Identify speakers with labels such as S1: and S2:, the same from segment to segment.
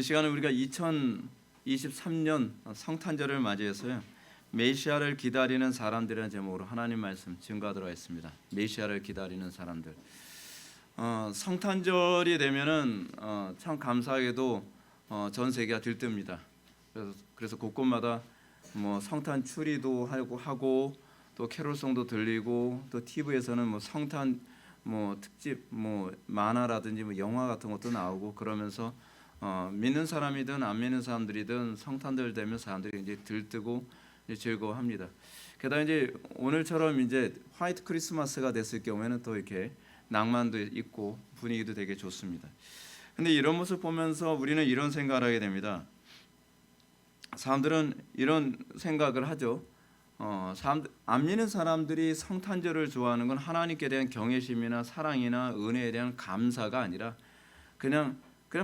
S1: 이 시간은 우리가 2023년 성탄절을 맞이해서요, 메시아를 기다리는 사람들이라는 제목으로 하나님 말씀 증거하도록 하겠습니다. 메시아를 기다리는 사람들. 성탄절이 되면은 참 감사하게도 전 세계가 들뜹니다. 그래서 곳곳마다 뭐 성탄 추리도 하고 또 캐롤송도 들리고, 또 TV에서는 뭐 성탄 특집 만화라든지 영화 같은 것도 나오고, 그러면서 믿는 사람이든 안 믿는 사람들이든 성탄절 되면 사람들이 이제 들뜨고 이제 즐거워합니다. 게다가 이제 오늘처럼 이제 화이트 크리스마스가 됐을 경우에는 또 이렇게 낭만도 있고 분위기도 되게 좋습니다. 근데 이런 모습 보면서 우리는 이런 생각을 하게 됩니다. 사람들은 이런 생각을 하죠. 안 믿는 사람들이 성탄절을 좋아하는 건 하나님께 대한 경외심이나 사랑이나 은혜에 대한 감사가 아니라 그냥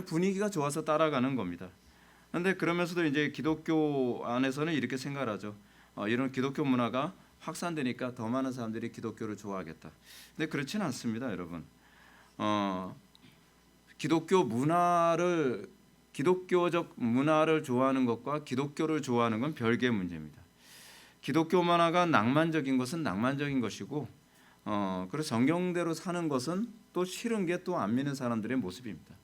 S1: 분위기가 좋아서 따라가는 겁니다. 그런데 그러면서도 이제 기독교 안에서는 이렇게 생각을 하죠. 이런 기독교 문화가 확산되니까 더 많은 사람들이 기독교를 좋아하겠다. 근데 그렇지는 않습니다, 여러분. 기독교적 문화를 좋아하는 것과 기독교를 좋아하는 건 별개의 문제입니다. 기독교 문화가 낭만적인 것은 낭만적인 것이고, 그리고 성경대로 사는 것은 또 싫은 게 또 안 믿는 사람들의 모습입니다.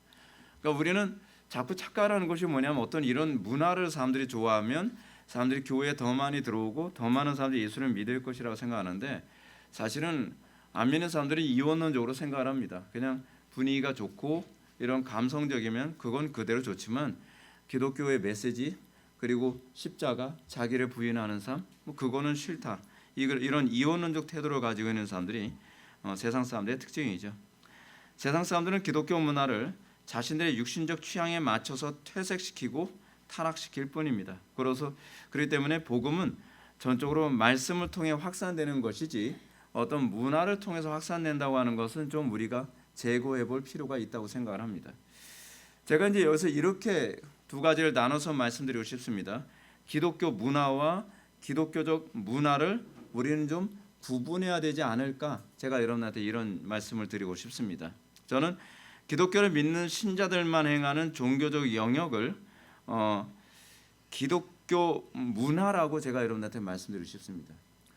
S1: 그러니까 우리는 자꾸 착각하는 것이 뭐냐면, 어떤 이런 문화를 사람들이 좋아하면 사람들이 교회에 더 많이 들어오고 더 많은 사람들이 예수를 믿을 것이라고 생각하는데, 사실은 안 믿는 사람들이 이원론적으로 생각을 합니다. 그냥 분위기가 좋고 이런 감성적이면 그건 그대로 좋지만, 기독교의 메시지 그리고 십자가, 자기를 부인하는 삶, 그거는 싫다. 이런 이원론적 태도를 가지고 있는 사람들이 세상 사람들의 특징이죠. 세상 사람들은 기독교 문화를 자신들의 육신적 취향에 맞춰서 퇴색시키고 타락시킬 뿐입니다. 그렇기 때문에 복음은 전적으로 말씀을 통해 확산되는 것이지, 어떤 문화를 통해서 확산된다고 하는 것은 좀 우리가 재고해 볼 필요가 있다고 생각을 합니다. 제가 이제 여기서 이렇게 두 가지를 나눠서 말씀드리고 싶습니다. 기독교 문화와 기독교적 문화를 우리는 좀 구분해야 되지 않을까, 제가 여러분한테 이런 말씀을 드리고 싶습니다. 저는 기독교를 믿는 신자들만 행하는 종교적 영역을 기독교 문화라고 제가 여러분한테 말씀드리고 싶습니다.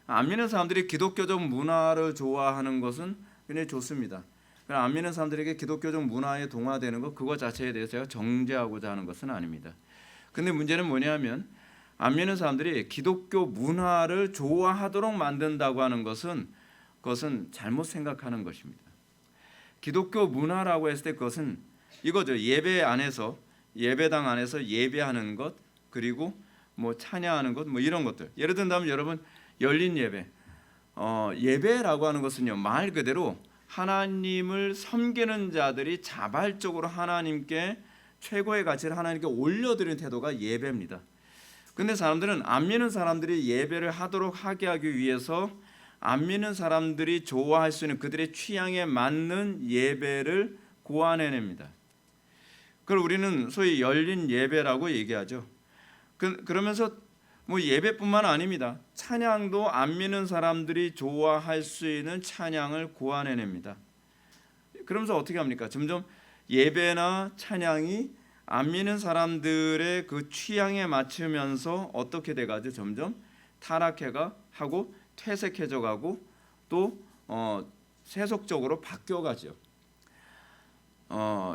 S1: 안 믿는 사람들이 기독교적 문화를 좋아하는 것은 굉장히 좋습니다. 안 믿는 사람들에게 기독교적 문화에 동화되는 것, 그것 자체에 대해서 제가 정죄하고자 하는 것은 아닙니다. 근데 문제는 뭐냐면, 안 믿는 사람들이 기독교 문화를 좋아하도록 만든다고 하는 것은 그것은 잘못 생각하는 것입니다. 기독교 문화라고 했을 때 그것은 이거죠. 예배당 안에서 예배하는 것, 그리고 찬양하는 것, 이런 것들. 예를 든다면 여러분, 열린 예배, 예배라고 하는 것은요, 말 그대로 하나님을 섬기는 자들이 자발적으로 하나님께 최고의 가치를 하나님께 올려드리는 태도가 예배입니다. 근데 사람들은 안 믿는 사람들이 예배를 하게 하기 위해서 안 믿는 사람들이 좋아할 수 있는 그들의 취향에 맞는 예배를 고안해냅니다. 그걸 우리는 소위 열린 예배라고 얘기하죠. 그러면서 예배뿐만 아닙니다. 찬양도 안 믿는 사람들이 좋아할 수 있는 찬양을 고안해냅니다. 그러면서 어떻게 합니까? 점점 예배나 찬양이 안 믿는 사람들의 그 취향에 맞추면서 어떻게 돼가지고 점점 타락해가고 퇴색해져가고 또 세속적으로 바뀌어가죠.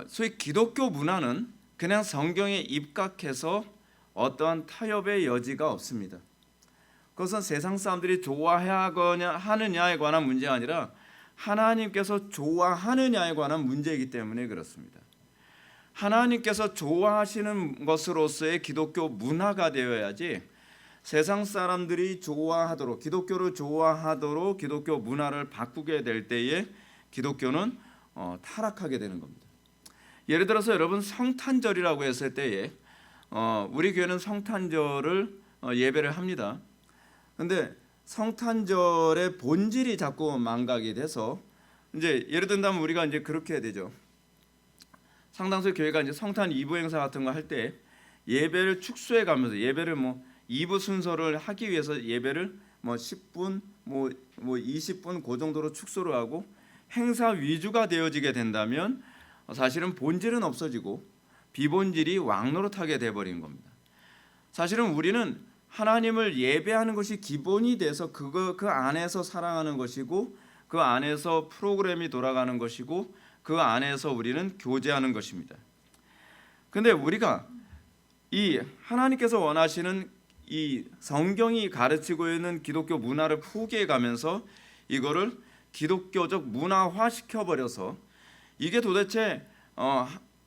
S1: 소위 기독교 문화는 그냥 성경에 입각해서 어떠한 타협의 여지가 없습니다. 그것은 세상 사람들이 좋아하느냐에 관한 문제가 아니라 하나님께서 좋아하느냐에 관한 문제이기 때문에 그렇습니다. 하나님께서 좋아하시는 것으로서의 기독교 문화가 되어야지, 세상 사람들이 기독교를 좋아하도록 기독교 문화를 바꾸게 될 때에 기독교는 타락하게 되는 겁니다. 예를 들어서 여러분, 성탄절이라고 했을 때에 우리 교회는 성탄절을 예배를 합니다. 그런데 성탄절의 본질이 자꾸 망각이 돼서, 이제 예를 든다면 우리가 이제 그렇게 해야 되죠. 상당수 교회가 이제 성탄 2부 행사 같은 거 할 때 예배를 축소해 가면서, 예배를 2부 순서를 하기 위해서 예배를 10분, 20분 그 정도로 축소를 하고 행사 위주가 되어지게 된다면 사실은 본질은 없어지고 비본질이 왕노릇하게 돼버린 겁니다. 사실은 우리는 하나님을 예배하는 것이 기본이 돼서 그 안에서 사랑하는 것이고 그 안에서 프로그램이 돌아가는 것이고 그 안에서 우리는 교제하는 것입니다. 근데 우리가 이 하나님께서 원하시는 이 성경이 가르치고 있는 기독교 문화를 포기해 가면서 이거를 기독교적 문화화 시켜버려서 이게 도대체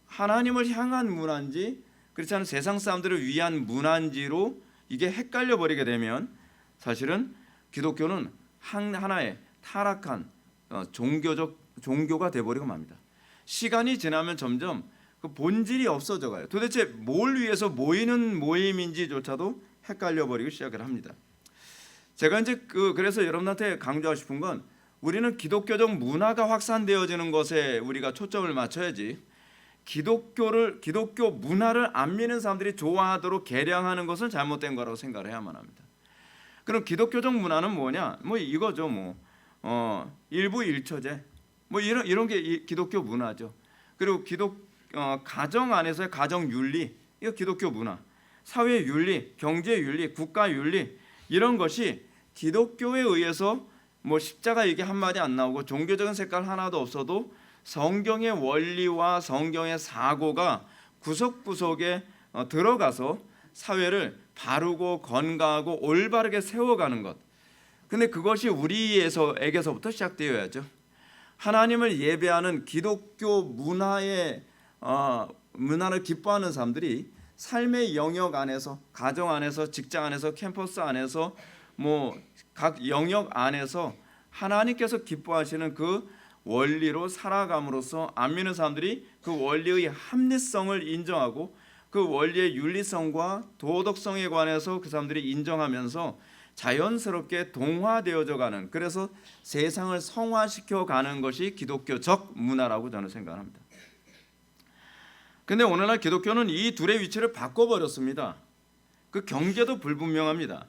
S1: 하나님을 향한 문화인지 그렇지 않은 세상 사람들을 위한 문화인지로 이게 헷갈려 버리게 되면 사실은 기독교는 하나의 타락한 종교가 돼버리고 맙니다. 시간이 지나면 점점 그 본질이 없어져 가요. 도대체 뭘 위해서 모이는 모임인지조차도 헷갈려 버리기 시작을 합니다. 제가 이제 그래서 여러분한테 강조하고 싶은 건 우리는 기독교적 문화가 확산되어지는 것에 우리가 초점을 맞춰야지 기독교 문화를 안 믿는 사람들이 좋아하도록 개량하는 것은 잘못된 거라고 생각을 해야만 합니다. 그럼 기독교적 문화는 뭐냐? 뭐 이거죠. 일부일처제 이런 게 기독교 문화죠. 그리고 가정 안에서의 가정 윤리 이거 기독교 문화, 사회 윤리, 경제 윤리, 국가 윤리 이런 것이 기독교에 의해서 십자가 얘기 한마디 안 나오고 종교적인 색깔 하나도 없어도 성경의 원리와 성경의 사고가 구석구석에 들어가서 사회를 바르고 건강하고 올바르게 세워가는 것. 근데 그것이 우리에게서부터 시작되어야죠. 하나님을 예배하는 기독교 문화를 기뻐하는 사람들이 삶의 영역 안에서, 가정 안에서, 직장 안에서, 캠퍼스 안에서 각 영역 안에서 하나님께서 기뻐하시는 그 원리로 살아감으로써 안 믿는 사람들이 그 원리의 합리성을 인정하고 그 원리의 윤리성과 도덕성에 관해서 그 사람들이 인정하면서 자연스럽게 동화되어져 가는, 그래서 세상을 성화시켜 가는 것이 기독교적 문화라고 저는 생각합니다. 근데 오늘날 기독교는 이 둘의 위치를 바꿔버렸습니다. 그 경계도 불분명합니다.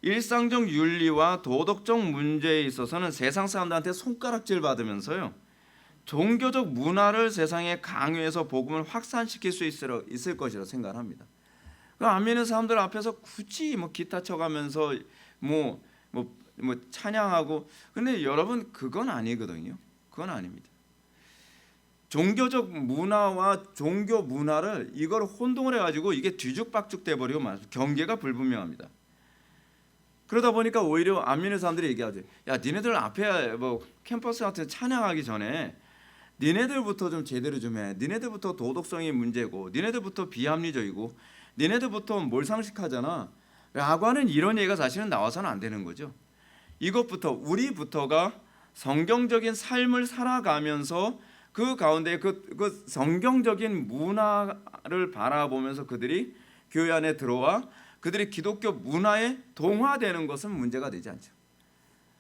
S1: 일상적 윤리와 도덕적 문제에 있어서는 세상 사람들한테 손가락질 받으면서요, 종교적 문화를 세상에 강요해서 복음을 확산시킬 수 있을 것이라 생각을 합니다. 안 믿는 사람들 앞에서 굳이 기타 쳐가면서 찬양하고, 근데 여러분 그건 아니거든요. 그건 아닙니다. 종교적 문화와 종교 문화를 이걸 혼동을 해가지고 이게 뒤죽박죽 돼버리고 말이죠. 경계가 불분명합니다. 그러다 보니까 오히려 안 믿는 사람들이 얘기하죠. 야, 니네들 앞에 캠퍼스 같은 찬양하기 전에 니네들부터 좀 제대로 좀 해. 니네들부터 도덕성이 문제고, 니네들부터 비합리적이고, 니네들부터 몰상식하잖아 라고 하는 이런 얘기가 사실은 나와서는 안 되는 거죠. 이것부터, 우리부터가 성경적인 삶을 살아가면서 그 가운데 그 성경적인 문화를 바라보면서 그들이 교회 안에 들어와 그들이 기독교 문화에 동화되는 것은 문제가 되지 않죠.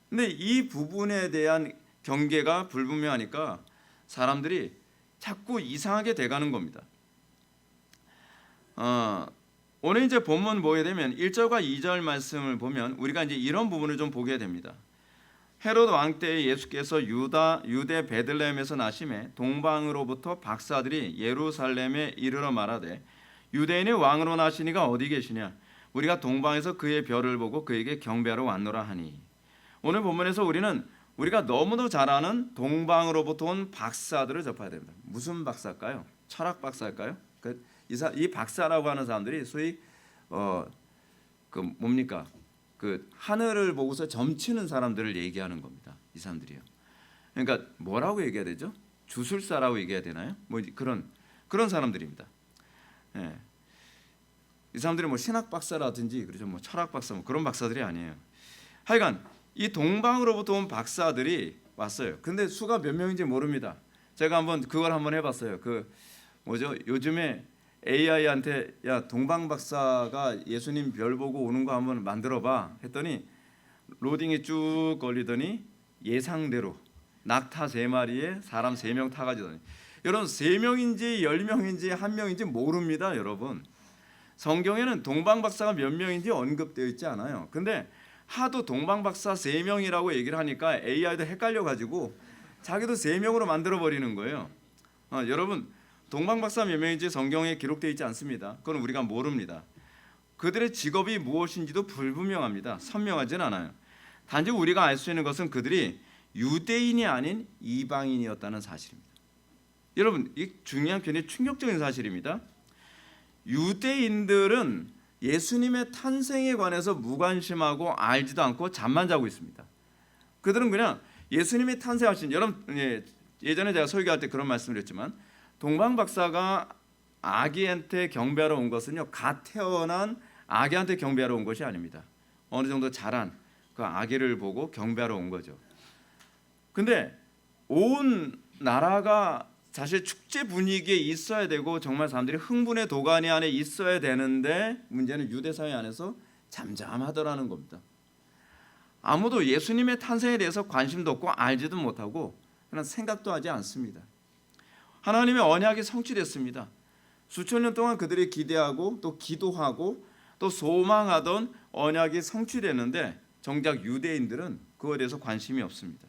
S1: 근데 이 부분에 대한 경계가 불분명하니까 사람들이 자꾸 이상하게 돼가는 겁니다. 오늘 이제 본문 보게 되면 1절과 2절 말씀을 보면 우리가 이제 이런 부분을 좀 보게 됩니다. 헤롯 왕 때에 예수께서 유대 베들레헴에서 나심에 동방으로부터 박사들이 예루살렘에 이르러 말하되 유대인의 왕으로 나시니가 어디 계시냐? 우리가 동방에서 그의 별을 보고 그에게 경배하러 왔노라 하니. 오늘 본문에서 우리가 너무도 잘 아는 동방으로부터 온 박사들을 접해야 됩니다. 무슨 박사일까요? 철학 박사일까요? 이 박사라고 하는 사람들이 소위 그 하늘을 보고서 점치는 사람들을 얘기하는 겁니다. 이 사람들이요. 그러니까 뭐라고 얘기해야 되죠? 주술사라고 얘기해야 되나요? 그런 사람들입니다. 예. 이 사람들이 신학 박사라든지 그렇죠, 철학 박사 그런 박사들이 아니에요. 하여간 이 동방으로부터 온 박사들이 왔어요. 근데 수가 몇 명인지 모릅니다. 제가 그걸 한번 해봤어요. 요즘에 AI한테 야, 동방 박사가 예수님 별 보고 오는 거 한번 만들어봐 했더니 로딩이 쭉 걸리더니 예상대로 낙타 3마리에 사람 3명 타가지고, 여러분 3명인지 10명인지 1명인지 모릅니다. 여러분 성경에는 동방 박사가 몇 명인지 언급되어 있지 않아요. 근데 하도 동방 박사 3명이라고 얘기를 하니까 AI도 헷갈려가지고 자기도 3명으로 만들어 버리는 거예요. 여러분 동방박사 몇 명인지 성경에 기록되어 있지 않습니다. 그건 우리가 모릅니다. 그들의 직업이 무엇인지도 불분명합니다. 선명하진 않아요. 단지 우리가 알 수 있는 것은 그들이 유대인이 아닌 이방인이었다는 사실입니다. 여러분, 이 중요한 굉장히 충격적인 사실입니다. 유대인들은 예수님의 탄생에 관해서 무관심하고 알지도 않고 잠만 자고 있습니다. 그들은 그냥 예수님이 탄생하신, 여러분 예전에 제가 설교할 때 그런 말씀을 했지만, 동방박사가 아기한테 경배하러 온 것은요, 갓 태어난 아기한테 경배하러 온 것이 아닙니다. 어느 정도 자란 그 아기를 보고 경배하러 온 거죠. 근데 온 나라가 사실 축제 분위기에 있어야 되고 정말 사람들이 흥분의 도가니 안에 있어야 되는데, 문제는 유대 사회 안에서 잠잠하더라는 겁니다. 아무도 예수님의 탄생에 대해서 관심도 없고 알지도 못하고 그냥 생각도 하지 않습니다. 하나님의 언약이 성취됐습니다. 수천 년 동안 그들이 기대하고 또 기도하고 또 소망하던 언약이 성취됐는데, 정작 유대인들은 그거에 대해서 관심이 없습니다.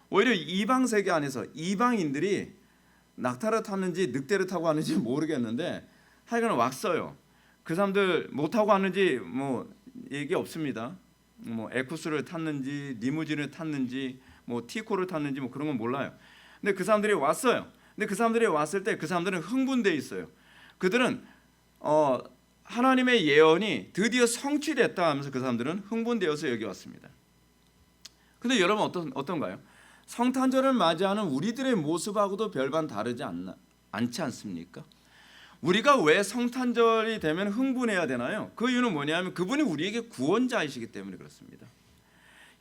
S1: 오히려 이방 세계 안에서 이방인들이 낙타를 탔는지 늑대를 타고 왔는지 모르겠는데 하여간 왔어요. 그 사람들 뭐 타고 왔는지 뭐 얘기 없습니다. 뭐 에쿠스를 탔는지 리무진을 탔는지 뭐 티코를 탔는지 뭐 그런 건 몰라요. 근데 그 사람들이 왔어요. 근데 그 사람들이 왔을 때 그 사람들은 흥분돼 있어요. 그들은 하나님의 예언이 드디어 성취됐다 하면서 그 사람들은 흥분되어서 여기 왔습니다. 근데 여러분 어떤가요? 성탄절을 맞이하는 우리들의 모습하고도 별반 다르지 않지 않습니까? 우리가 왜 성탄절이 되면 흥분해야 되나요? 그 이유는 뭐냐면 그분이 우리에게 구원자이시기 때문에 그렇습니다.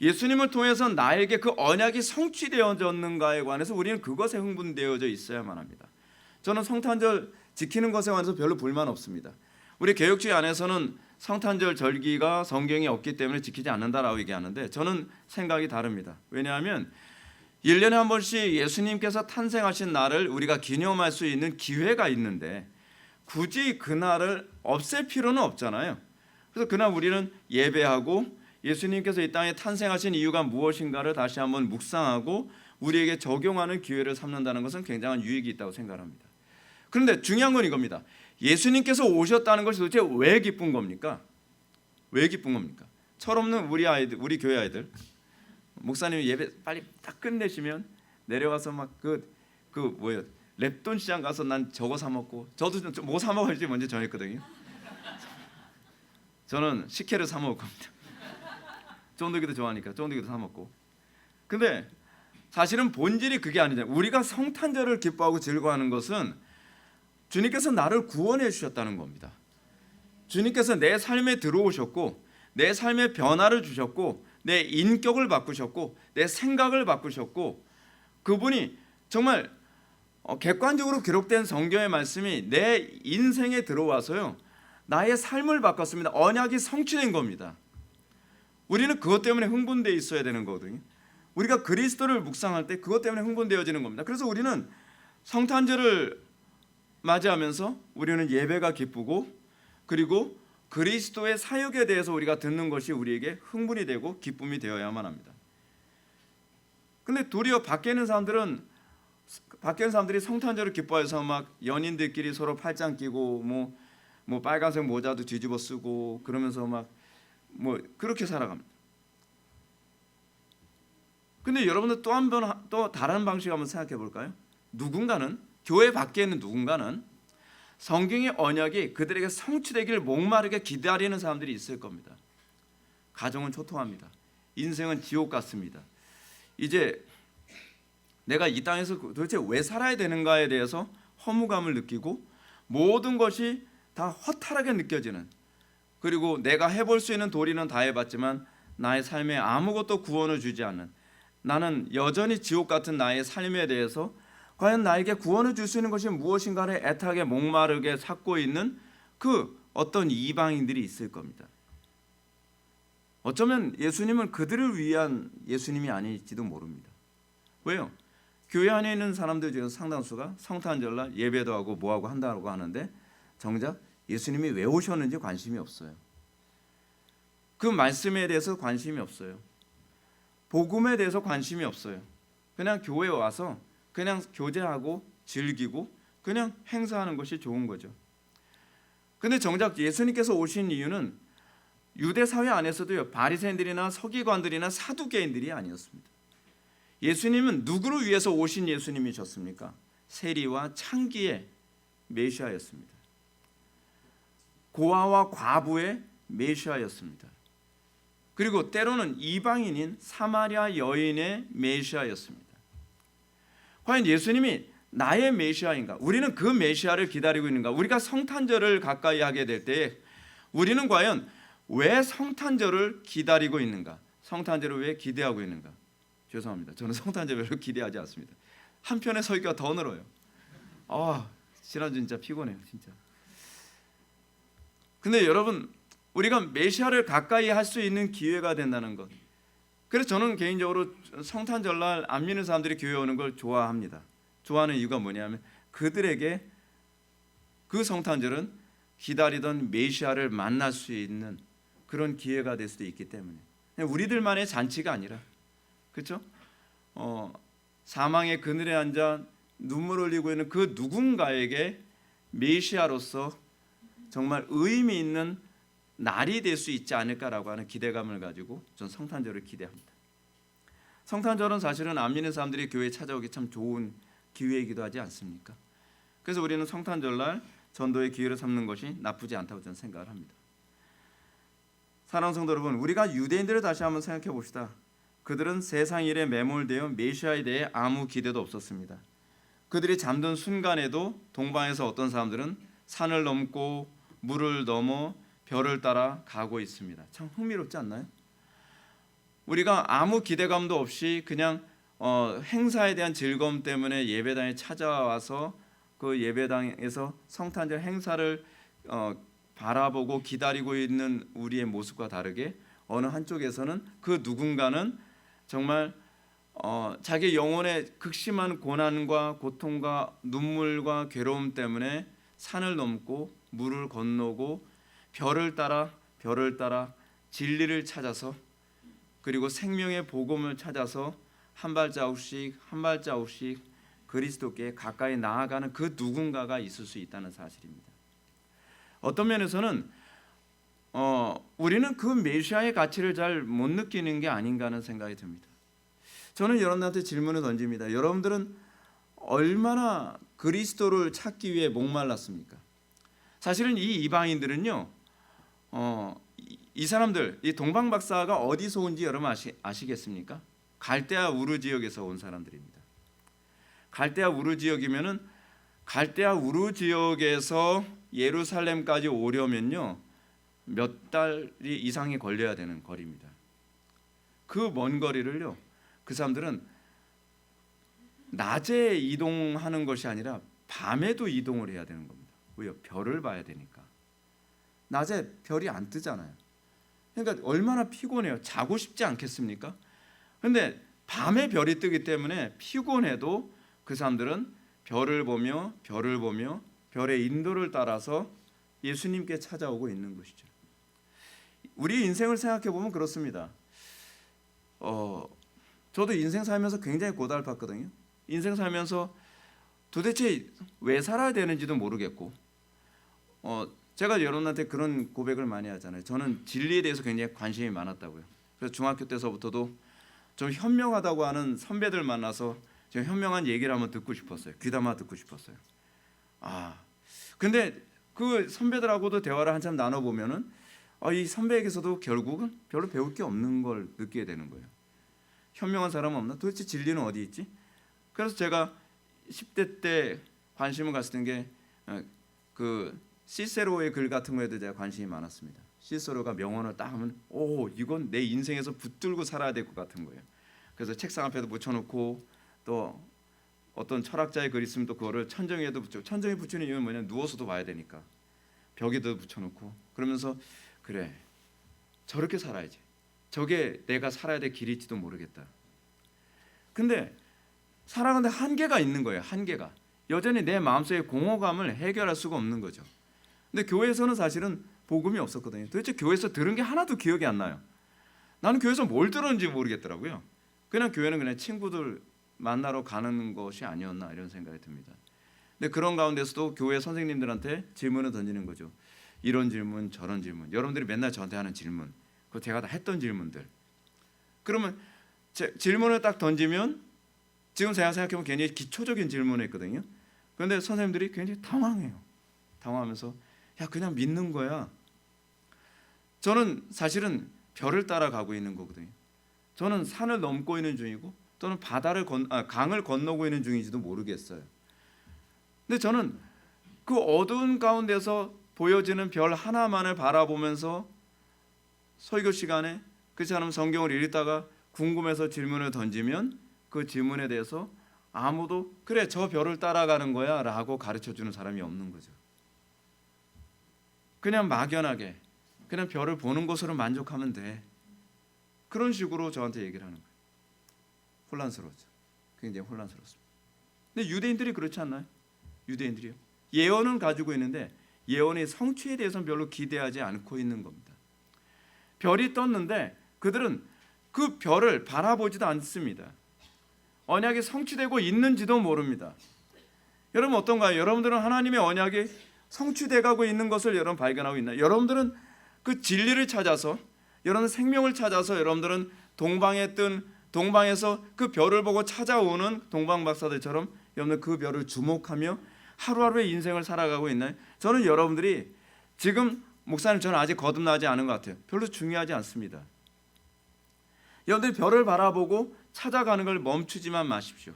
S1: 예수님을 통해서 나에게 그 언약이 성취되어졌는가에 관해서 우리는 그것에 흥분되어져 있어야만 합니다. 저는 성탄절 지키는 것에 관해서 별로 불만 없습니다. 우리 개혁주의 안에서는 성탄절 절기가 성경에 없기 때문에 지키지 않는다라고 얘기하는데, 저는 생각이 다릅니다. 왜냐하면 1년에 한 번씩 예수님께서 탄생하신 날을 우리가 기념할 수 있는 기회가 있는데 굳이 그날을 없앨 필요는 없잖아요. 그래서 그날 우리는 예배하고 예수님께서 이 땅에 탄생하신 이유가 무엇인가를 다시 한번 묵상하고 우리에게 적용하는 기회를 삼는다는 것은 굉장한 유익이 있다고 생각합니다. 그런데 중요한 건 이겁니다. 예수님께서 오셨다는 것이 도대체 왜 기쁜 겁니까? 왜 기쁜 겁니까? 철없는 우리 교회 아이들, 목사님이 예배 빨리 딱 끝내시면 내려가서 막 랩돈 시장 가서 난 저거 사 먹고, 저도 뭐 사 먹을지 먼저 정했거든요. 저는 식혜를 사 먹을 겁니다. 쫀득이도 좋아하니까 쫀득이도 사 먹고. 근데 사실은 본질이 그게 아니잖아요. 우리가 성탄절을 기뻐하고 즐거워하는 것은 주님께서 나를 구원해 주셨다는 겁니다. 주님께서 내 삶에 들어오셨고 내 삶에 변화를 주셨고 내 인격을 바꾸셨고 내 생각을 바꾸셨고, 그분이 정말 객관적으로 기록된 성경의 말씀이 내 인생에 들어와서요 나의 삶을 바꿨습니다. 언약이 성취된 겁니다. 우리는 그것 때문에 흥분되어 있어야 되는 거거든요. 우리가 그리스도를 묵상할 때 그것 때문에 흥분되어지는 겁니다. 그래서 우리는 성탄절을 맞이하면서 우리는 예배가 기쁘고, 그리고 그리스도의 사역에 대해서 우리가 듣는 것이 우리에게 흥분이 되고 기쁨이 되어야만 합니다. 근데 도리어 밖에 있는 사람들이 성탄절을 기뻐해서 막 연인들끼리 서로 팔짱 끼고 뭐 빨간색 모자도 뒤집어 쓰고 그러면서 막 그렇게 살아갑니다. 근데 여러분들 또 다른 방식 한번 생각해 볼까요? 누군가는, 교회 밖에 있는 누군가는 성경의 언약이 그들에게 성취되기를 목마르게 기다리는 사람들이 있을 겁니다. 가정은 초토합니다. 인생은 지옥 같습니다. 이제 내가 이 땅에서 도대체 왜 살아야 되는가에 대해서 허무감을 느끼고 모든 것이 다 허탈하게 느껴지는, 그리고 내가 해볼 수 있는 도리는 다 해봤지만 나의 삶에 아무것도 구원을 주지 않는, 나는 여전히 지옥 같은 나의 삶에 대해서 과연 나에게 구원을 줄 수 있는 것이 무엇인가를 애타게 목마르게 찾고 있는 그 어떤 이방인들이 있을 겁니다. 어쩌면 예수님은 그들을 위한 예수님이 아닐지도 모릅니다. 왜요? 교회 안에 있는 사람들 중에서 상당수가 성탄절날 예배도 하고 뭐하고 한다고 하는데 정작 예수님이 왜 오셨는지 관심이 없어요. 그 말씀에 대해서 관심이 없어요. 복음에 대해서 관심이 없어요. 그냥 교회에 와서 그냥 교제하고 즐기고 그냥 행사하는 것이 좋은 거죠. 근데 정작 예수님께서 오신 이유는 유대 사회 안에서도요, 바리새인들이나 서기관들이나 사두개인들이 아니었습니다. 예수님은 누구를 위해서 오신 예수님이셨습니까? 세리와 창기의 메시아였습니다. 고아와 과부의 메시아였습니다. 그리고 때로는 이방인인 사마리아 여인의 메시아였습니다. 과연 예수님이 나의 메시아인가? 우리는 그 메시아를 기다리고 있는가? 우리가 성탄절을 가까이 하게 될 때에 우리는 과연 왜 성탄절을 기다리고 있는가? 성탄절을 왜 기대하고 있는가? 죄송합니다. 저는 성탄절 별로 기대하지 않습니다. 한편의 설교가 더 늘어요. 지난주 진짜 피곤해요, 진짜. 근데 여러분, 우리가 메시아를 가까이 할 수 있는 기회가 된다는 것. 그래서 저는 개인적으로 성탄절날 안 믿는 사람들이 교회 오는 걸 좋아합니다. 좋아하는 이유가 뭐냐면 그들에게 그 성탄절은 기다리던 메시아를 만날 수 있는 그런 기회가 될 수도 있기 때문에. 우리들만의 잔치가 아니라, 그렇죠? 사망의 그늘에 앉아 눈물 흘리고 있는 그 누군가에게 메시아로서 정말 의미 있는 날이 될 수 있지 않을까라고 하는 기대감을 가지고 전 성탄절을 기대합니다. 성탄절은 사실은 안 믿는 사람들이 교회에 찾아오기 참 좋은 기회이기도 하지 않습니까? 그래서 우리는 성탄절날 전도의 기회를 삼는 것이 나쁘지 않다고 저는 생각을 합니다. 사랑하는 성도 여러분, 우리가 유대인들을 다시 한번 생각해 봅시다. 그들은 세상 일에 매몰되어 메시아에 대해 아무 기대도 없었습니다. 그들이 잠든 순간에도 동방에서 어떤 사람들은 산을 넘고 물을 넘어 별을 따라 가고 있습니다. 참 흥미롭지 않나요? 우리가 아무 기대감도 없이 그냥 행사에 대한 즐거움 때문에 예배당에 찾아와서 그 예배당에서 성탄절 행사를 바라보고 기다리고 있는 우리의 모습과 다르게 어느 한쪽에서는 그 누군가는 정말 자기 영혼의 극심한 고난과 고통과 눈물과 괴로움 때문에 산을 넘고 물을 건너고 별을 따라 진리를 찾아서 그리고 생명의 복음을 찾아서 한 발자국씩 그리스도께 가까이 나아가는 그 누군가가 있을 수 있다는 사실입니다. 어떤 면에서는 우리는 그 메시아의 가치를 잘 못 느끼는 게 아닌가 하는 생각이 듭니다. 저는 여러분들한테 질문을 던집니다. 여러분들은 얼마나 그리스도를 찾기 위해 목말랐습니까? 사실은 이 이방인들은요, 이 사람들, 이 동방 박사가 어디서 온지 여러분 아시겠습니까? 갈대아 우르 지역에서 온 사람들입니다. 갈대아 우르 지역이면은 갈대아 우르 지역에서 예루살렘까지 오려면요 몇 달이 이상이 걸려야 되는 거리입니다. 그 먼 거리를요 그 사람들은 낮에 이동하는 것이 아니라 밤에도 이동을 해야 되는 겁니다. 왜요? 별을 봐야 되니까. 낮에 별이 안 뜨잖아요. 그러니까 얼마나 피곤해요. 자고 싶지 않겠습니까? 그런데 밤에 별이 뜨기 때문에 피곤해도 그 사람들은 별을 보며 별의 인도를 따라서 예수님께 찾아오고 있는 것이죠. 우리 인생을 생각해 보면 그렇습니다. 저도 인생 살면서 굉장히 고달팠거든요. 인생 살면서 도대체 왜 살아야 되는지도 모르겠고, 제가 여러분한테 그런 고백을 많이 하잖아요. 저는 진리에 대해서 굉장히 관심이 많았다고요. 그래서 중학교 때서부터도 좀 현명하다고 하는 선배들 만나서 좀 현명한 얘기를 한번 듣고 싶었어요. 귀담아 듣고 싶었어요. 근데 그 선배들하고도 대화를 한참 나눠보면은 이 선배에게서도 결국은 별로 배울 게 없는 걸 느끼게 되는 거예요. 현명한 사람은 없나? 도대체 진리는 어디 있지? 그래서 제가 10대 때 관심을 가졌던 게 그 시세로의 글 같은 거에도 제가 관심이 많았습니다. 시세로가 명언을 딱 하면 이건 내 인생에서 붙들고 살아야 될 것 같은 거예요. 그래서 책상 앞에도 붙여놓고 또 어떤 철학자의 글 있으면 또 그거를 천정에도 붙여. 천정에 붙이는 이유는 뭐냐면 누워서도 봐야 되니까 벽에도 붙여놓고 그러면서 그래 저렇게 살아야지. 저게 내가 살아야 될 길일지도 모르겠다. 근데 살아가는데 한계가 있는 거예요. 한계가. 여전히 내 마음속의 공허감을 해결할 수가 없는 거죠. 근데 교회에서는 사실은 복음이 없었거든요. 도대체 교회에서 들은 게 하나도 기억이 안 나요. 나는 교회에서 뭘 들었는지 모르겠더라고요. 그냥 교회는 그냥 친구들 만나러 가는 것이 아니었나 이런 생각이 듭니다. 근데 그런 가운데서도 교회 선생님들한테 질문을 던지는 거죠. 이런 질문 저런 질문, 여러분들이 맨날 저한테 하는 질문, 그 제가 다 했던 질문들. 그러면 질문을 딱 던지면 지금 제가 생각해보면 굉장히 기초적인 질문을 했거든요. 그런데 선생님들이 굉장히 당황해요. 당황하면서 야 그냥 믿는 거야. 저는 사실은 별을 따라가고 있는 거거든요. 저는 산을 넘고 있는 중이고 또는 강을 건너고 있는 중인지도 모르겠어요. 근데 저는 그 어두운 가운데서 보여지는 별 하나만을 바라보면서 설교 시간에 그렇지 않으면 성경을 읽다가 궁금해서 질문을 던지면 그 질문에 대해서 아무도 그래 저 별을 따라가는 거야 라고 가르쳐주는 사람이 없는 거죠. 그냥 막연하게 그냥 별을 보는 것으로 만족하면 돼. 그런 식으로 저한테 얘기를 하는 거예요. 혼란스러웠죠. 굉장히 혼란스럽습니다. 근데 유대인들이 그렇지 않나요? 유대인들이요. 예언은 가지고 있는데 예언의 성취에 대해서는 별로 기대하지 않고 있는 겁니다. 별이 떴는데 그들은 그 별을 바라보지도 않습니다. 언약이 성취되고 있는지도 모릅니다. 여러분 어떤가요? 여러분들은 하나님의 언약이 성취돼가고 있는 것을 여러분 발견하고 있나요? 여러분들은 그 진리를 찾아서 여러분 생명을 찾아서 여러분들은 동방에서 그 별을 보고 찾아오는 동방 박사들처럼 여러분들 그 별을 주목하며 하루하루의 인생을 살아가고 있나요? 저는 여러분들이 지금 목사님 저는 아직 거듭나지 않은 것 같아요. 별로 중요하지 않습니다. 여러분들이 별을 바라보고 찾아가는 걸 멈추지만 마십시오.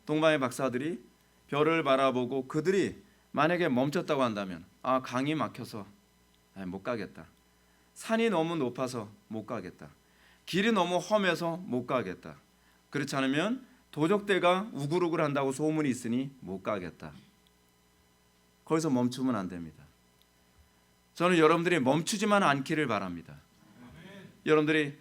S1: 동방의 박사들이 별을 바라보고 그들이 만약에 멈췄다고 한다면 강이 막혀서 못 가겠다. 산이 너무 높아서 못 가겠다. 길이 너무 험해서 못 가겠다. 그렇지 않으면 도적대가 우글우글한다고 소문이 있으니 못 가겠다. 거기서 멈추면 안 됩니다. 저는 여러분들이 멈추지만 않기를 바랍니다. 여러분들이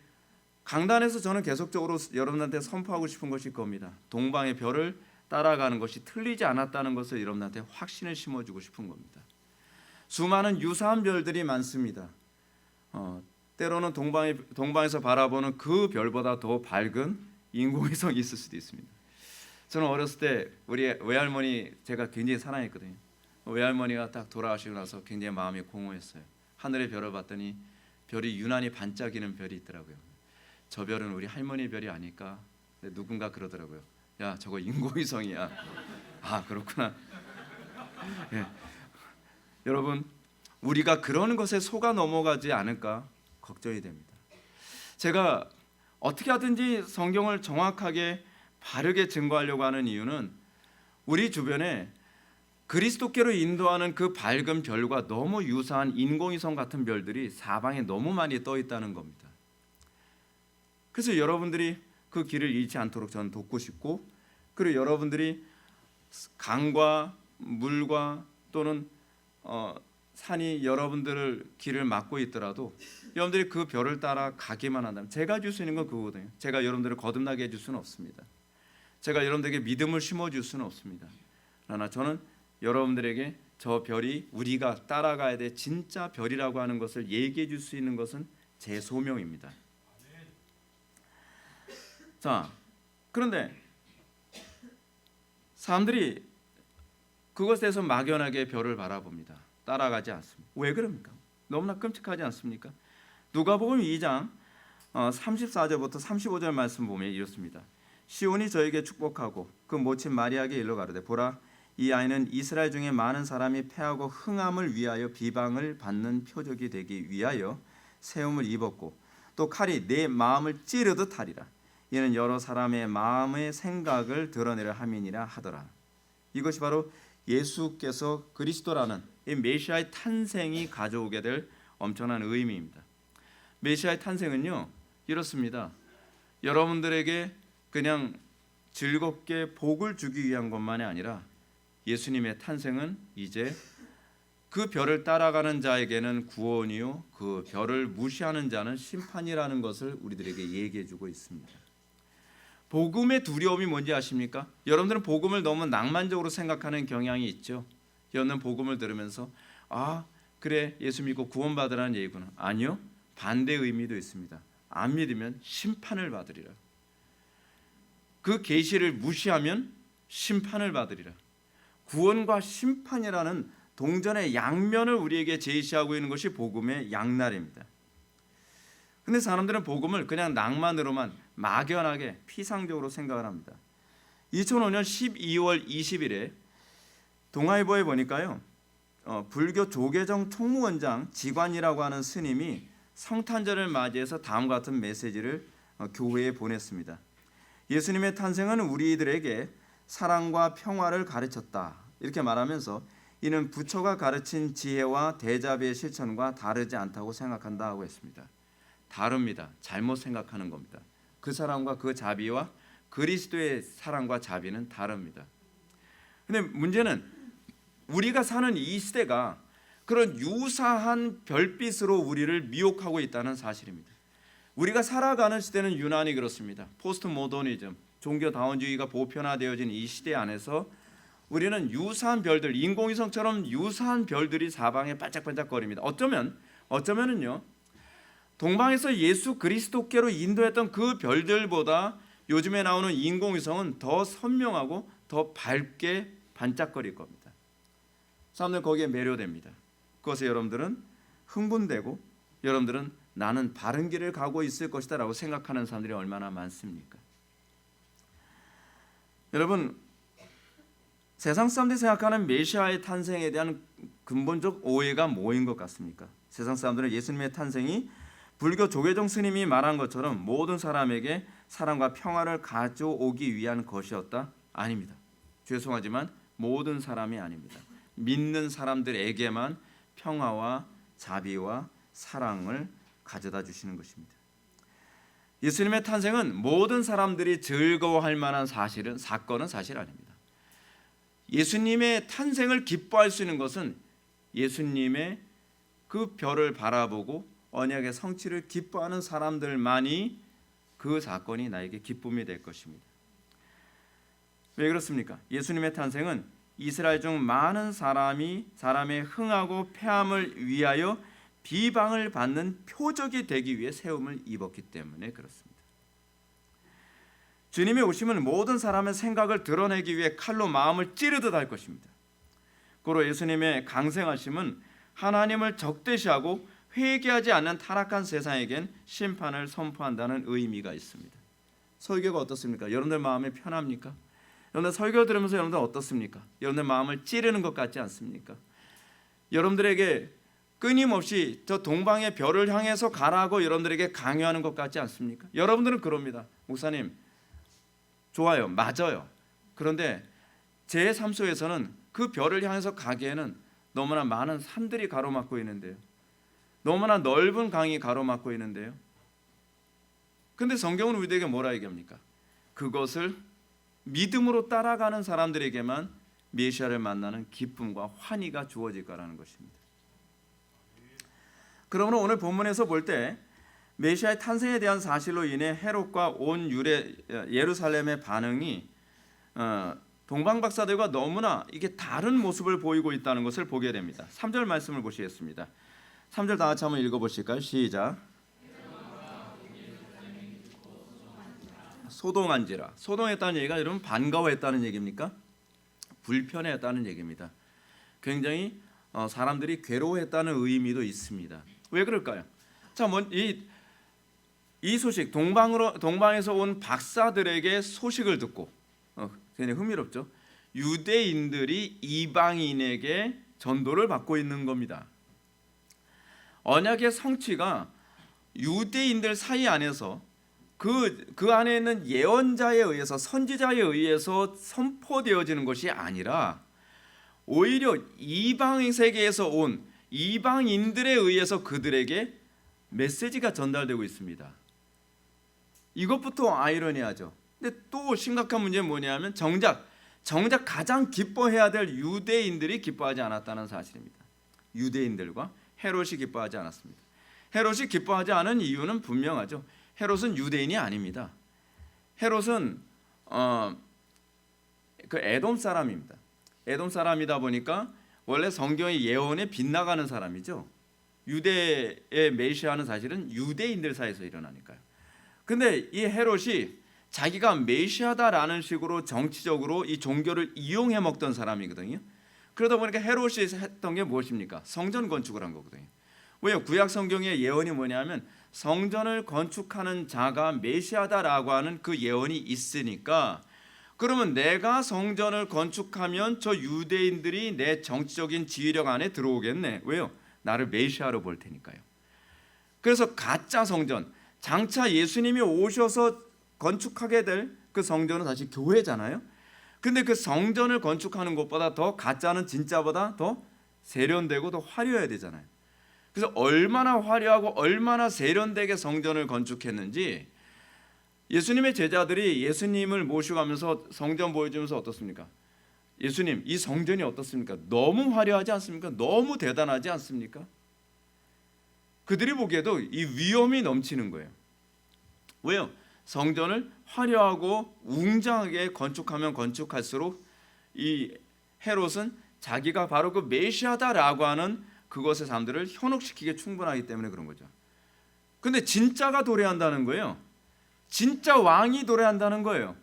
S1: 강단에서 저는 계속적으로 여러분한테 선포하고 싶은 것이 겁니다. 동방의 별을 따라가는 것이 틀리지 않았다는 것을 여러분한테 확신을 심어주고 싶은 겁니다. 수많은 유사한 별들이 많습니다. 때로는 동방에서 바라보는 그 별보다 더 밝은 인공위성이 있을 수도 있습니다. 저는 어렸을 때 우리 외할머니 제가 굉장히 사랑했거든요. 외할머니가 딱 돌아가시고 나서 굉장히 마음이 공허했어요. 하늘의 별을 봤더니 별이 유난히 반짝이는 별이 있더라고요. 저 별은 우리 할머니 별이 아닐까? 누군가 그러더라고요. 야 저거 인공위성이야. 아 그렇구나. 예. 여러분 우리가 그런 것에 속아 넘어가지 않을까 걱정이 됩니다. 제가 어떻게 하든지 성경을 정확하게 바르게 증거하려고 하는 이유는 우리 주변에 그리스도께로 인도하는 그 밝은 별과 너무 유사한 인공위성 같은 별들이 사방에 너무 많이 떠 있다는 겁니다. 그래서 여러분들이 그 길을 잃지 않도록 저는 돕고 싶고, 그리고 여러분들이 강과 물과 또는 산이 여러분들을 길을 막고 있더라도 여러분들이 그 별을 따라 가기만 한다면, 제가 줄 수 있는 건 그거거든요. 제가 여러분들을 거듭나게 해줄 수는 없습니다. 제가 여러분들에게 믿음을 심어줄 수는 없습니다. 그러나 저는 여러분들에게 저 별이 우리가 따라가야 될 진짜 별이라고 하는 것을 얘기해 줄 수 있는 것은 제 소명입니다. 자, 그런데 사람들이 그것에 대해서 막연하게 별을 바라봅니다. 따라가지 않습니다. 왜 그럽니까? 너무나 끔찍하지 않습니까? 누가복음 2장 34절부터 35절 말씀 보면 이렇습니다. 시온이 저에게 축복하고 그 모친 마리아에게 일러 가로되, 보라, 이 아이는 이스라엘 중에 많은 사람이 패하고 흥함을 위하여 비방을 받는 표적이 되기 위하여 세움을 입었고 또 칼이 내 마음을 찌르듯 하리라. 이는 여러 사람의 마음의 생각을 드러내려 함이니라 하더라. 이것이 바로 예수께서 그리스도라는 이 메시아의 탄생이 가져오게 될 엄청난 의미입니다. 메시아의 탄생은요 이렇습니다. 여러분들에게 그냥 즐겁게 복을 주기 위한 것만이 아니라 예수님의 탄생은 이제 그 별을 따라가는 자에게는 구원이요 그 별을 무시하는 자는 심판이라는 것을 우리들에게 얘기해 주고 있습니다. 복음의 두려움이 뭔지 아십니까? 여러분들은 복음을 너무 낭만적으로 생각하는 경향이 있죠. 여러분은 복음을 들으면서 그래 예수 믿고 구원받으라는 얘기구나. 아니요, 반대 의미도 있습니다. 안 믿으면 심판을 받으리라. 그 계시를 무시하면 심판을 받으리라. 구원과 심판이라는 동전의 양면을 우리에게 제시하고 있는 것이 복음의 양날입니다. 근데 사람들은 복음을 그냥 낭만으로만 막연하게 피상적으로 생각을 합니다. 2005년 12월 20일에 동아일보에 보니까요, 불교 조계종 총무원장 지관이라고 하는 스님이 성탄절을 맞이해서 다음과 같은 메시지를 교회에 보냈습니다. 예수님의 탄생은 우리들에게 사랑과 평화를 가르쳤다, 이렇게 말하면서 이는 부처가 가르친 지혜와 대자비의 실천과 다르지 않다고 생각한다 하고 했습니다. 다릅니다. 잘못 생각하는 겁니다. 그 사랑과 그 자비와 그리스도의 사랑과 자비는 다릅니다. 근데 문제는 우리가 사는 이 시대가 그런 유사한 별빛으로 우리를 미혹하고 있다는 사실입니다. 우리가 살아가는 시대는 유난히 그렇습니다. 포스트 모더니즘, 종교다원주의가 보편화되어진 이 시대 안에서 우리는 유사한 별들, 인공위성처럼 유사한 별들이 사방에 반짝반짝거립니다. 어쩌면은요, 동방에서 예수 그리스도께로 인도했던 그 별들보다 요즘에 나오는 인공위성은 더 선명하고 더 밝게 반짝거릴 겁니다. 사람들 거기에 매료됩니다. 그것에 여러분들은 흥분되고 여러분들은 나는 바른 길을 가고 있을 것이다 라고 생각하는 사람들이 얼마나 많습니까? 여러분, 세상 사람들이 생각하는 메시아의 탄생에 대한 근본적 오해가 뭐인 것 같습니까? 세상 사람들은 예수님의 탄생이 불교 조계종 스님이 말한 것처럼 모든 사람에게 사랑과 평화를 가져오기 위한 것이었다? 아닙니다. 죄송하지만 모든 사람이 아닙니다. 믿는 사람들에게만 평화와 자비와 사랑을 가져다 주시는 것입니다. 예수님의 탄생은 모든 사람들이 즐거워할 만한 사건은 사실 아닙니다. 예수님의 탄생을 기뻐할 수 있는 것은 예수님의 그 별을 바라보고 언약의 성취를 기뻐하는 사람들만이 그 사건이 나에게 기쁨이 될 것입니다. 왜 그렇습니까? 예수님의 탄생은 이스라엘 중 많은 사람의 흥하고 패함을 위하여 비방을 받는 표적이 되기 위해 세움을 입었기 때문에 그렇습니다. 주님의 오심은 모든 사람의 생각을 드러내기 위해 칼로 마음을 찌르듯 할 것입니다. 고로 예수님의 강생하심은 하나님을 적대시하고 회개하지 않는 타락한 세상에겐 심판을 선포한다는 의미가 있습니다. 설교가 어떻습니까? 여러분들 마음이 편합니까? 여러분들 설교 들으면서 여러분들 어떻습니까? 여러분들 마음을 찌르는 것 같지 않습니까? 여러분들에게 끊임없이 저 동방의 별을 향해서 가라고 여러분들에게 강요하는 것 같지 않습니까? 여러분들은 그럽니다. 목사님, 좋아요, 맞아요. 그런데 제 삶 속에서는 그 별을 향해서 가기에는 너무나 많은 산들이 가로막고 있는데요, 너무나 넓은 강이 가로막고 있는데요. 근데 성경은 우리에게 뭐라 얘기합니까? 그것을 믿음으로 따라가는 사람들에게만 메시아를 만나는 기쁨과 환희가 주어질 거라는 것입니다. 그러므로 오늘 본문에서 볼 때 메시아의 탄생에 대한 사실로 인해 헤롯과 온 예루살렘의 반응이 동방 박사들과 너무나 이게 다른 모습을 보이고 있다는 것을 보게 됩니다. 3절 말씀을 보시겠습니다. 3절 다 같이 한번 읽어보실까요? 시작. 소동한지라. 소동했다는 얘기가 여러분 반가워했다는 얘기입니까? 불편했다는 얘기입니다. 굉장히 사람들이 괴로워했다는 의미도 있습니다. 왜 그럴까요? 자, 이 소식, 동방에서 온 박사들에게 소식을 듣고 굉장히 흥미롭죠. 유대인들이 이방인에게 전도를 받고 있는 겁니다. 언약의 성취가 유대인들 사이 안에서 그 안에 있는 예언자에 의해서, 선지자에 의해서 선포되어지는 것이 아니라 오히려 이방 세계에서 온 이방인들에 의해서 그들에게 메시지가 전달되고 있습니다. 이것부터 아이러니하죠. 근데 또 심각한 문제는 뭐냐면 정작 가장 기뻐해야 될 유대인들이 기뻐하지 않았다는 사실입니다. 유대인들과 헤롯이 기뻐하지 않았습니다. 헤롯이 기뻐하지 않은 이유는 분명하죠. 헤롯은 유대인이 아닙니다. 헤롯은 그 에돔 사람입니다. 에돔 사람이다 보니까 원래 성경의 예언에 빗나가는 사람이죠. 유대의 메시아는 사실은 유대인들 사이에서 일어나니까요. 근데 이 헤롯이 자기가 메시아다라는 식으로 정치적으로 이 종교를 이용해 먹던 사람이거든요. 그러다 보니까 헤롯이 했던 게 무엇입니까? 성전 건축을 한 거거든요. 왜요? 구약 성경의 예언이 뭐냐면 성전을 건축하는 자가 메시아다라고 하는 그 예언이 있으니까, 그러면 내가 성전을 건축하면 저 유대인들이 내 정치적인 지휘력 안에 들어오겠네. 왜요? 나를 메시아로 볼 테니까요. 그래서 가짜 성전, 장차 예수님이 오셔서 건축하게 될 그 성전은 사실 교회잖아요. 근데 그 성전을 건축하는 것보다 더 가짜는 진짜보다 더 세련되고 더 화려해야 되잖아요. 그래서 얼마나 화려하고 얼마나 세련되게 성전을 건축했는지 예수님의 제자들이 예수님을 모시고 가면서 성전 보여주면서 어떻습니까? 예수님, 이 성전이 어떻습니까? 너무 화려하지 않습니까? 너무 대단하지 않습니까? 그들이 보기에도 이 위엄이 넘치는 거예요. 왜요? 성전을 화려하고 웅장하게 건축하면 건축할수록 이 헤롯은 자기가 바로 그 메시아다라고 하는 그것의 사람들을 현혹시키기에 충분하기 때문에 그런 거죠. 근데 진짜가 도래한다는 거예요. 진짜 왕이 도래한다는 거예요.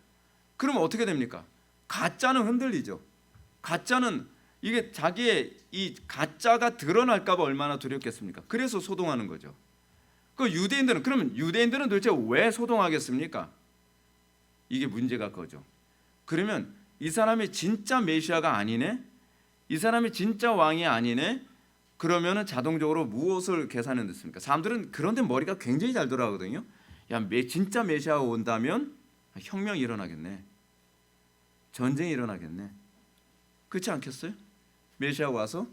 S1: 그러면 어떻게 됩니까? 가짜는 흔들리죠. 가짜는 이게 자기의 이 가짜가 드러날까 봐 얼마나 두렵겠습니까? 그래서 소동하는 거죠. 그 유대인들은, 그러면 유대인들은 도대체 왜 소동하겠습니까? 이게 문제가 그거죠. 그러면 이 사람이 진짜 메시아가 아니네? 이 사람이 진짜 왕이 아니네? 그러면은 자동적으로 무엇을 계산해 냈습니까? 사람들은 그런데 머리가 굉장히 잘 돌아가거든요. 야, 진짜 메시아가 온다면 혁명이 일어나겠네. 전쟁이 일어나겠네. 그렇지 않겠어요? 메시아가 와서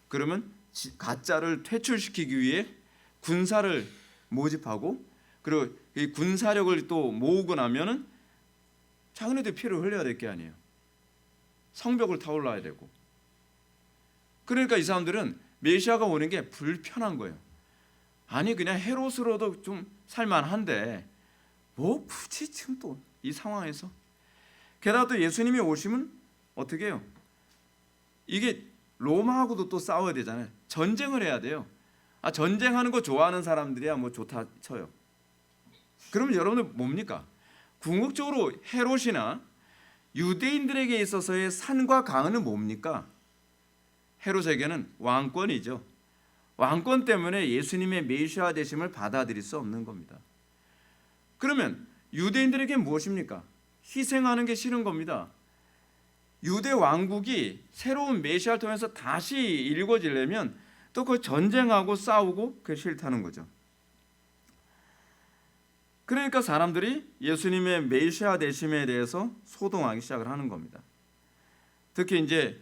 S1: 그러면 가짜를 퇴출시키기 위해 군사를 모집하고, 그리고 이 군사력을 또 모으고 나면은 자기네들 피를 흘려야 될 게 아니에요. 성벽을 타올라야 되고. 그러니까 이 사람들은 메시아가 오는 게 불편한 거예요. 아니 그냥 헤롯으로도 좀 살만한데 뭐 굳이 지금 또 이 상황에서. 게다가 또 예수님이 오시면 어떻게 해요? 이게 로마하고도 또 싸워야 되잖아요. 전쟁을 해야 돼요. 전쟁하는 거 좋아하는 사람들이야 뭐 좋다 쳐요. 그러면 여러분들 뭡니까? 궁극적으로 헤롯이나 유대인들에게 있어서의 산과 강은 뭡니까? 헤롯에게는 왕권이죠. 왕권 때문에 예수님의 메시아 되심을 받아들일 수 없는 겁니다. 그러면 유대인들에게 무엇입니까? 희생하는 게 싫은 겁니다. 유대 왕국이 새로운 메시아를 통해서 다시 일궈지려면 또 그 전쟁하고 싸우고 그게 싫다는 거죠. 그러니까 사람들이 예수님의 메시아 되심에 대해서 소동하기 시작을 하는 겁니다. 특히 이제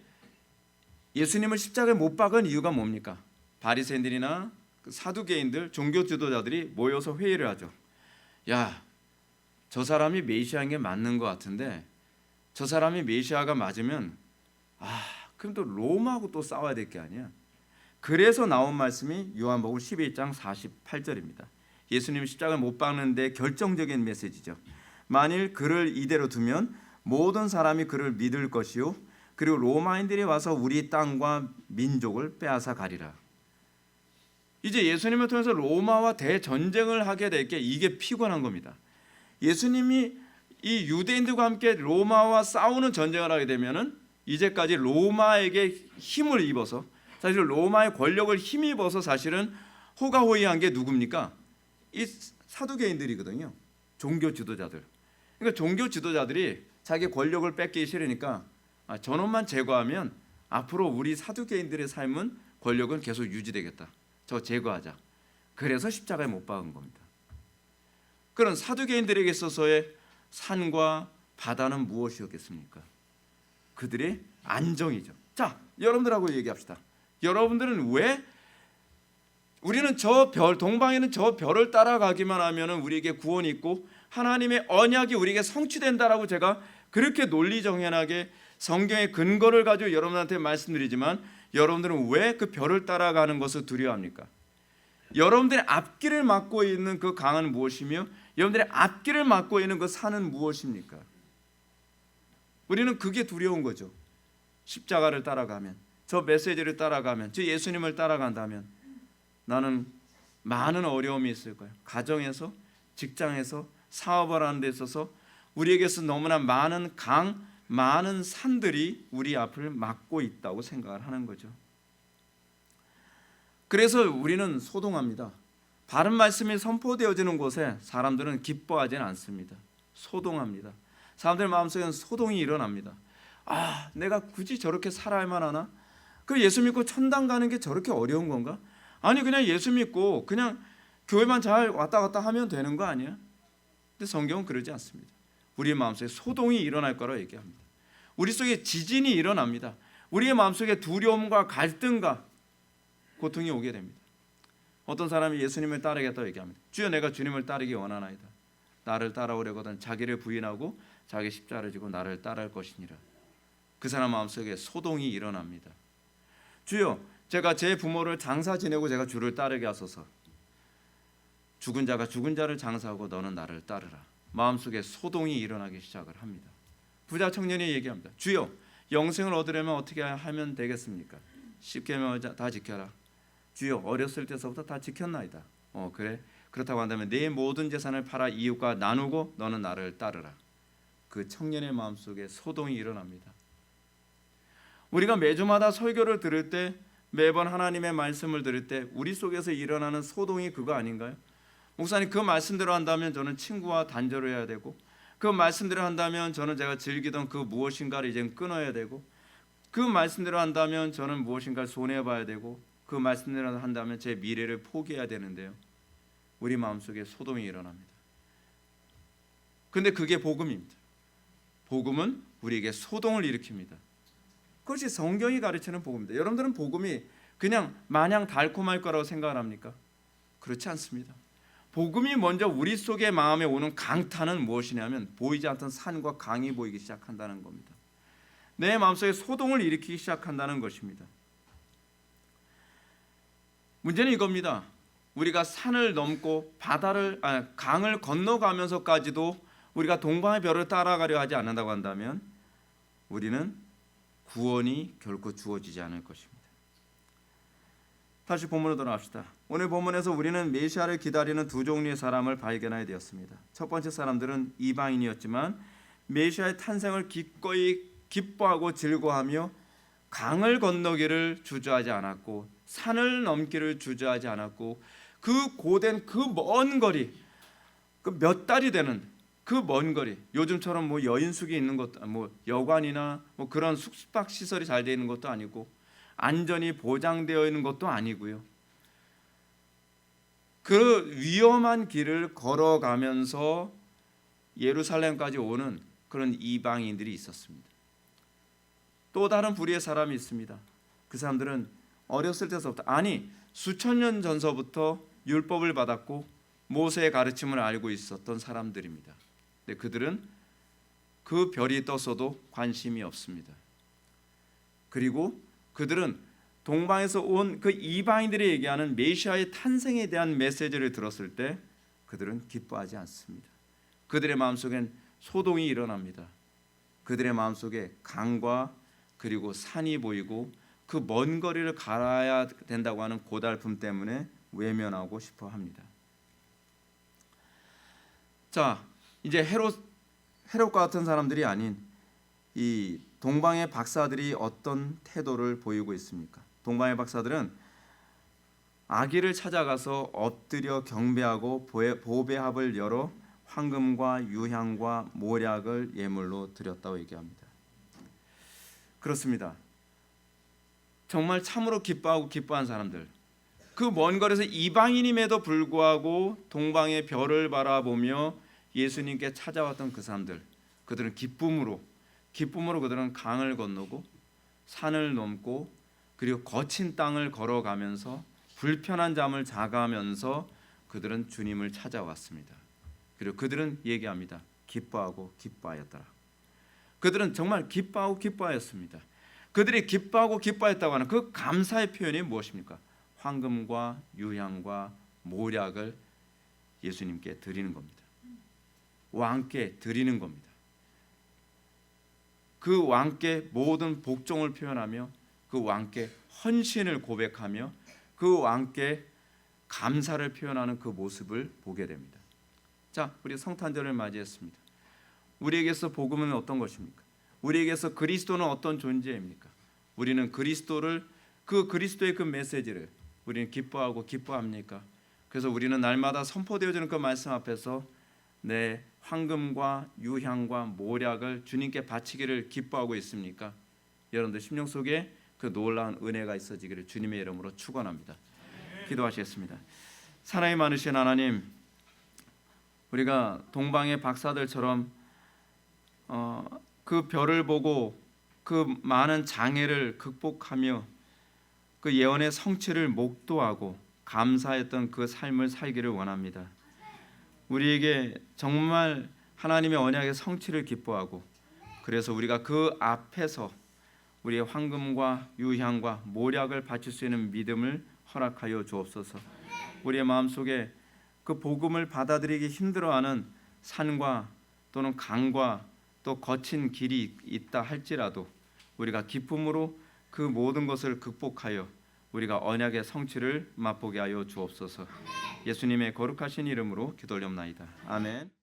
S1: 예수님을 십자가에 못 박은 이유가 뭡니까? 바리새인들이나 사두개인들, 종교 지도자들이 모여서 회의를 하죠. 야, 저 사람이 메시아인 게 맞는 것 같은데 저 사람이 메시아가 맞으면 그럼 또 로마하고 또 싸워야 될 게 아니야. 그래서 나온 말씀이 요한복음 12장 48절입니다. 예수님 십자가를 못 박는데 결정적인 메시지죠. 만일 그를 이대로 두면 모든 사람이 그를 믿을 것이요 그리고 로마인들이 와서 우리 땅과 민족을 빼앗아 가리라. 이제 예수님을 통해서 로마와 대전쟁을 하게 될 게 이게 피곤한 겁니다. 예수님이 이 유대인들과 함께 로마와 싸우는 전쟁을 하게 되면은 이제까지 로마에게 힘을 입어서, 사실 로마의 권력을 힘입어서 사실은 호가호위한 게 누굽니까? 이 사두개인들이거든요. 종교 지도자들. 그러니까 종교 지도자들이 자기 권력을 뺏기 싫으니까 저놈만 제거하면 앞으로 우리 사두개인들의 삶은 권력은 계속 유지되겠다. 저 제거하자. 그래서 십자가에 못 박은 겁니다. 그런 사두개인들에게 있어서의 산과 바다는 무엇이었겠습니까? 그들의 안정이죠. 자, 여러분들하고 얘기합시다. 여러분들은 왜 우리는 저 별, 동방에는 저 별을 따라가기만 하면은 우리에게 구원이 있고 하나님의 언약이 우리에게 성취된다라고 제가 그렇게 논리정연하게 성경의 근거를 가지고 여러분한테 말씀드리지만, 여러분들은 왜 그 별을 따라가는 것을 두려워합니까? 여러분들의 앞길을 막고 있는 그 강은 무엇이며 여러분들의 앞길을 막고 있는 그 산은 무엇입니까? 우리는 그게 두려운 거죠. 십자가를 따라가면, 저 메시지를 따라가면, 저 예수님을 따라간다면 나는 많은 어려움이 있을 거예요. 가정에서, 직장에서, 사업을 하는 데 있어서 우리에게서 너무나 많은 많은 산들이 우리 앞을 막고 있다고 생각을 하는 거죠. 그래서 우리는 소동합니다. 바른 말씀이 선포되어지는 곳에 사람들은 기뻐하지는 않습니다. 소동합니다. 사람들 마음속에는 소동이 일어납니다. 내가 굳이 저렇게 살아야만 하나? 그 예수 믿고 천당 가는 게 저렇게 어려운 건가? 아니 그냥 예수 믿고 그냥 교회만 잘 왔다 갔다 하면 되는 거 아니야? 근데 성경은 그러지 않습니다. 우리의 마음속에 소동이 일어날 거라고 얘기합니다. 우리 속에 지진이 일어납니다. 우리의 마음속에 두려움과 갈등과 고통이 오게 됩니다. 어떤 사람이 예수님을 따르겠다고 얘기합니다. 주여 내가 주님을 따르기 원하나이다. 나를 따라오려거든 자기를 부인하고 자기 십자가를 지고 나를 따를 것이니라. 그 사람 마음속에 소동이 일어납니다. 주여 제가 제 부모를 장사 지내고 제가 주를 따르게 하소서. 죽은 자가 죽은 자를 장사하고 너는 나를 따르라. 마음속에 소동이 일어나기 시작을 합니다. 부자 청년이 얘기합니다. 주여 영생을 얻으려면 어떻게 하면 되겠습니까? 10계명을 다 지켜라. 주여 어렸을 때서부터 다 지켰나이다. 그래? 그렇다고 한다면 내 모든 재산을 팔아 이웃과 나누고 너는 나를 따르라. 그 청년의 마음속에 소동이 일어납니다. 우리가 매주마다 설교를 들을 때 매번 하나님의 말씀을 들을 때 우리 속에서 일어나는 소동이 그거 아닌가요? 목사님 그 말씀대로 한다면 저는 친구와 단절을 해야 되고 그 말씀대로 한다면 저는 제가 즐기던 그 무엇인가를 이제 끊어야 되고 그 말씀대로 한다면 저는 무엇인가를 손해봐야 되고 그 말씀대로 한다면 제 미래를 포기해야 되는데요. 우리 마음속에 소동이 일어납니다. 근데 그게 복음입니다. 복음은 우리에게 소동을 일으킵니다. 그것이 성경이 가르치는 복음입니다. 여러분들은 복음이 그냥 마냥 달콤할 거라고 생각을 합니까? 그렇지 않습니다. 복음이 먼저 우리 속의 마음에 오는 강타는 무엇이냐면 보이지 않던 산과 강이 보이기 시작한다는 겁니다. 내 마음속에 소동을 일으키기 시작한다는 것입니다. 문제는 이겁니다. 우리가 산을 넘고 강을 건너가면서까지도 우리가 동방의 별을 따라가려 하지 않는다고 한다면 우리는 구원이 결코 주어지지 않을 것입니다. 다시 본문으로 돌아갑시다. 오늘 본문에서 우리는 메시아를 기다리는 두 종류의 사람을 발견하게 되었습니다. 첫 번째 사람들은 이방인이었지만 메시아의 탄생을 기꺼이 기뻐하고 즐거워하며 강을 건너기를 주저하지 않았고 산을 넘기를 주저하지 않았고 그 고된 그 먼 거리, 그 몇 달이 되는 그 먼 거리, 요즘처럼 뭐 여인숙이 있는 것도 뭐 여관이나 뭐 그런 숙박 시설이 잘 되어 있는 것도 아니고 안전이 보장되어 있는 것도 아니고요. 그 위험한 길을 걸어가면서 예루살렘까지 오는 그런 이방인들이 있었습니다. 또 다른 부류의 사람이 있습니다. 그 사람들은 어렸을 때서부터 수천 년 전서부터 율법을 받았고 모세의 가르침을 알고 있었던 사람들입니다. 근데 그들은 그 별이 떴어도 관심이 없습니다. 그리고 그들은 동방에서 온 그 이방인들이 얘기하는 메시아의 탄생에 대한 메시지를 들었을 때 그들은 기뻐하지 않습니다. 그들의 마음속엔 소동이 일어납니다. 그들의 마음속에 강과 그리고 산이 보이고 그 먼 거리를 갈아야 된다고 하는 고달픔 때문에 외면하고 싶어 합니다. 자, 이제 헤롯과 같은 사람들이 아닌 이 동방의 박사들이 어떤 태도를 보이고 있습니까? 동방의 박사들은 아기를 찾아가서 엎드려 경배하고 보배합을 열어 황금과 유향과 모략을 예물로 드렸다고 얘기합니다. 그렇습니다. 정말 참으로 기뻐한 사람들, 그 먼 거리에서 이방인임에도 불구하고 동방의 별을 바라보며 예수님께 찾아왔던 그 사람들, 그들은 기쁨으로 그들은 강을 건너고 산을 넘고 그리고 거친 땅을 걸어가면서 불편한 잠을 자가면서 그들은 주님을 찾아왔습니다. 그리고 그들은 얘기합니다. 기뻐하였더라. 그들은 정말 기뻐하였습니다. 그들이 기뻐했다고 하는 그 감사의 표현이 무엇입니까? 황금과 유향과 모략을 예수님께 드리는 겁니다. 왕께 드리는 겁니다. 그 왕께 모든 복종을 표현하며 그 왕께 헌신을 고백하며 그 왕께 감사를 표현하는 그 모습을 보게 됩니다. 자, 우리 성탄절을 맞이했습니다. 우리에게서 복음은 어떤 것입니까? 우리에게서 그리스도는 어떤 존재입니까? 우리는 그리스도를 그 그리스도의 그 메시지를 우리는 기뻐하고 기뻐합니까? 그래서 우리는 날마다 선포되어지는 그 말씀 앞에서 내 황금과 유향과 모략을 주님께 바치기를 기뻐하고 있습니까? 여러분들 심령 속에 그 놀라운 은혜가 있어지기를 주님의 이름으로 축원합니다. 기도하시겠습니다. 사랑이 많으신 하나님, 우리가 동방의 박사들처럼 그 별을 보고 그 많은 장애를 극복하며 그 예언의 성취를 목도하고 감사했던 그 삶을 살기를 원합니다. 우리에게 정말 하나님의 언약의 성취를 기뻐하고, 그래서 우리가 그 앞에서 우리의 황금과 유향과 모략을 바칠 수 있는 믿음을 허락하여 주옵소서. 우리의 마음속에 그 복음을 받아들이기 힘들어하는 산과 또는 강과 또 거친 길이 있다 할지라도 우리가 기쁨으로 그 모든 것을 극복하여 우리가 언약의 성취를 맛보게 하여 주옵소서. 예수님의 거룩하신 이름으로 기도 올려옵나이다. 아멘.